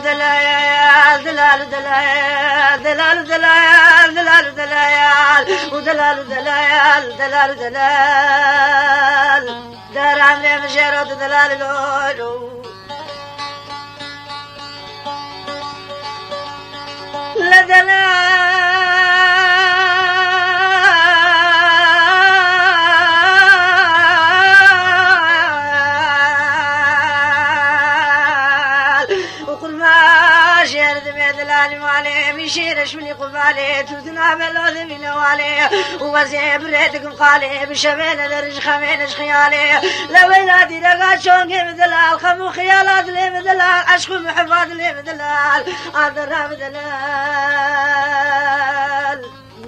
دلال دلال دلال دلال دلال دلال دلال دلال ودلال دلال دلال دلال دار عمري مجرد دلال لولو لا دلال مشيرش من قبالي تودنا بلوذ من والي ووزي بريدكم قالي بشبين الرج خمين خيالي لويلادي لقى شونقي بدلال خمو خيالات لي بدلال عشق محفاظ لي بدلال أضرب دلال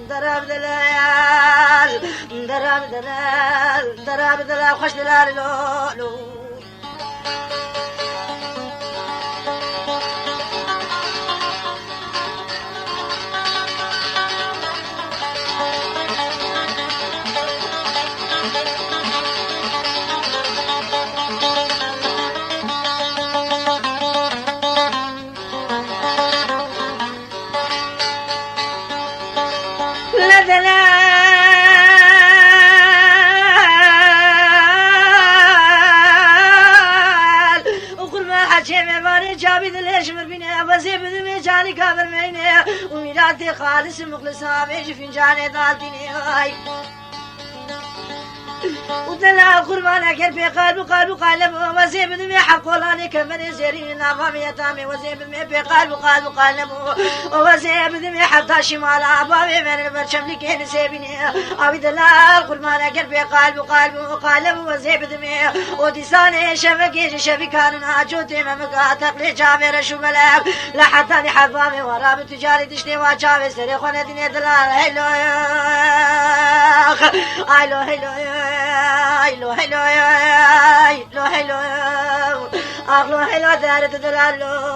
ضرب دلال ضرب دلال ضرب دلال خوش دلال لولو جابي دليش مربينه وزي بدمي جاني كابر مينه وميلادي خالص مخلصة بيجي فنجاني دالتيني ودلال قربانا كربي قلب وزي بدمي حقولاني كمن زيرين نافامي يتامي وزي بدمي بقلب وزي بدمي حتى شمال أبابي من البرشم لكين سيبيني أبي دلال قربانا كربي قلب وزي بدمي وديساني شبكي كاننا جوتي ممكا تقلي جابر شو ملاك لحتاني حبامي ورابي تجاري تشتي وشابي سري خونة ديني دلال هيلو هيلو هيلو هيلو هيلو هيلو هيلو أغلو هيلو دارت دلالو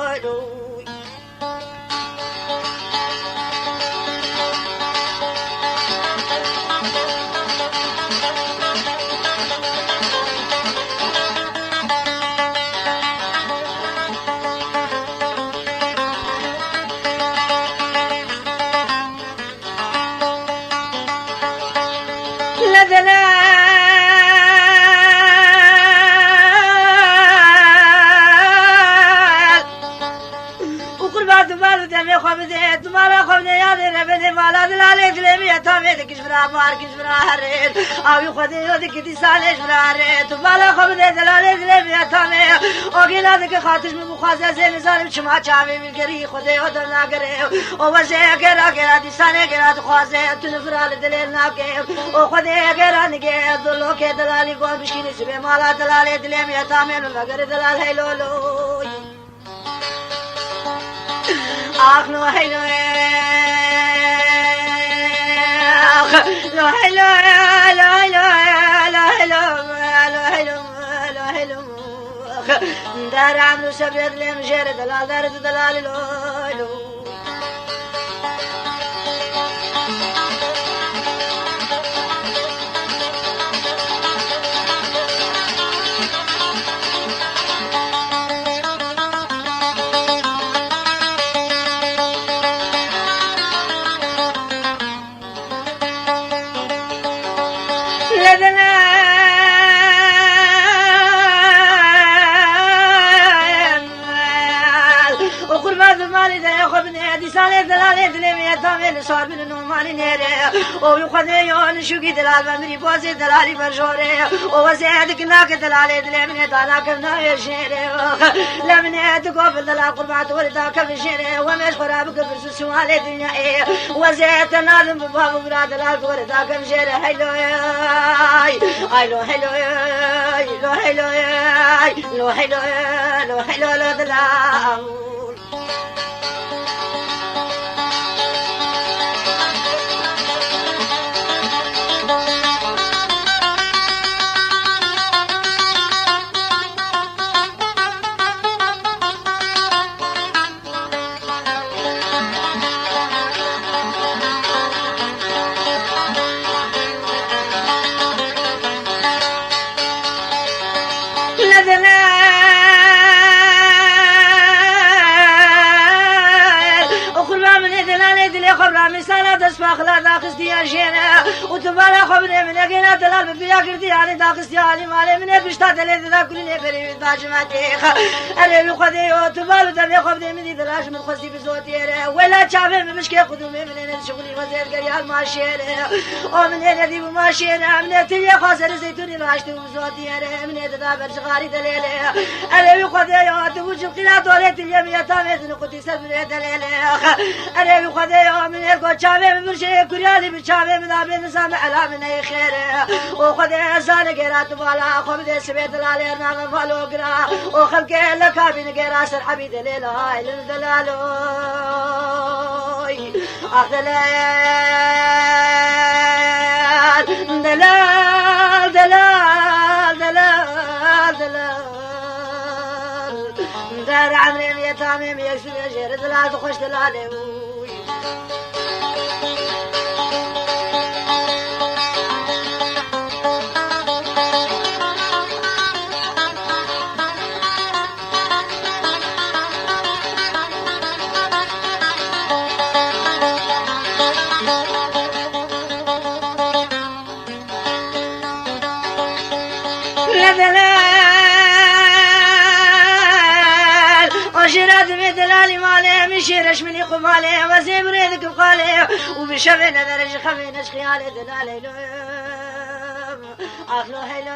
أو خدي يودك تسالش برارت وبلا خبز دلالة دلبي تامي أجينا ذيك خاطش من مخازن زين زارم شما شامي بالجري خدي ودم ناقره ووزي كرا تسانه كرا تخازن تنفرال دليل ناقه وخدي كرا نجى دلو كدلالي قوم بشكل سبي مالا دلالة دلبي تامي ناقره دلال هيلولو آخنو هيلو لا هلا لا لا لا لا لا دار عملو سبيت لي مجرد دلال دارت دلال لولو صار من النومان نيره ويخذي يون شوقي دلال بمري بوزي دلالي برجوري ووزيدك ناك دلالي دلي من دالاك بناي شيره لمن تقبل دلال قربات ولداك بشيره ومش خرابك برس سوالي دنيا وزيت نادم بباب براد دلال ولداك بشيره هيلو هيلو هيلو هيلو هيلو هيلو هيلو هيلو دلال فاخلا داقستي يا جينا وتبالا خبري من اجينا دلال بيا كردي يعني داقستي علي مالي من بشتا دلي ذا كلني بري باجماتي انا لقدي وتبال دمي خبري من دلاش من خصي بزوتي ولا شافي مشكي قدومي من شغلي وزير قريال ماشينا ومن هنا دي ماشينا من تلي خاسر زيتوني راشتي وزوتي من دا برجغاري دليل انا لقدي وتوجب قنا دولت اليوم يا تامي قدي سبر دليل انا لقدي من الكو شافي من مرشي كريالي بشافي من ابي نسام على من اي خير وقد زال قرات بالا خبد سبيت الالي نام فالو قرا وخلق لك بين قراس الحبيب ليلا الدلالو اخدلال دلال دلال دلال دلال دار عمرين يا تاميم يكسب يا جير دلال تخش دلالي وشرات بدلالي مالي مشيرش مني قمالي وزي بريدك بقالي وبشبنا درج خمينش خيالي دلالي لوم أخلو هيلو